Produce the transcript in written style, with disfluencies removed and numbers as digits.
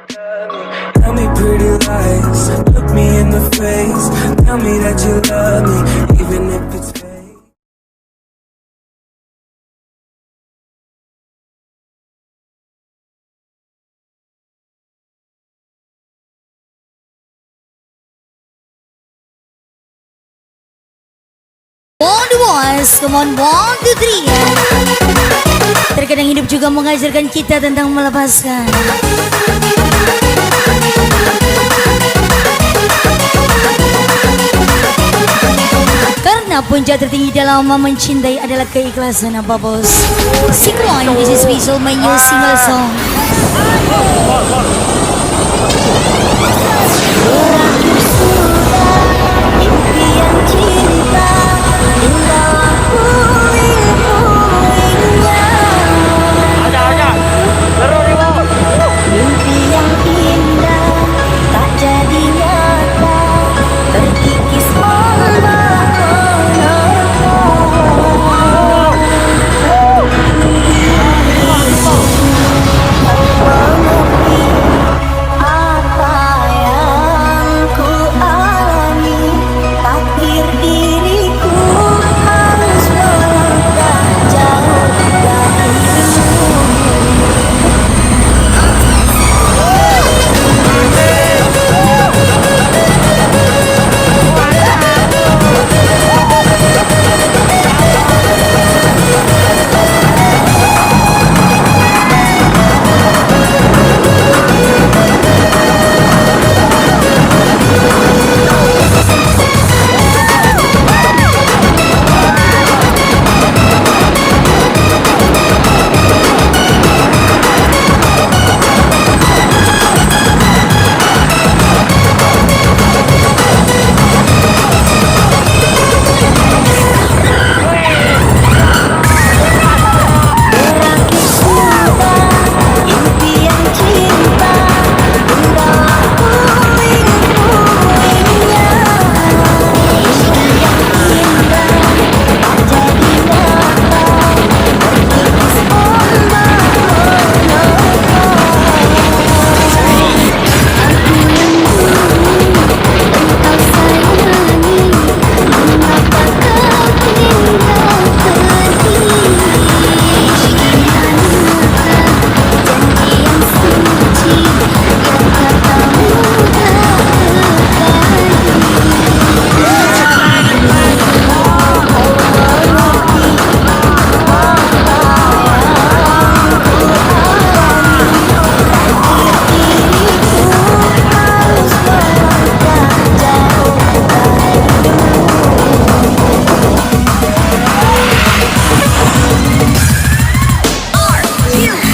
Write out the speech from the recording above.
Tell me pretty lies, look me in the face. Tell me that you love me, even if it's fake. On the boys, come on, 1, 2, 3 ya. Terkadang hidup juga mengajarkan kita tentang melepaskan. Karena puncak tertinggi dalam mencintai adalah keikhlasan apa bos. Sikuan, this is visual my new single song. Berakhir sudah impian cinta.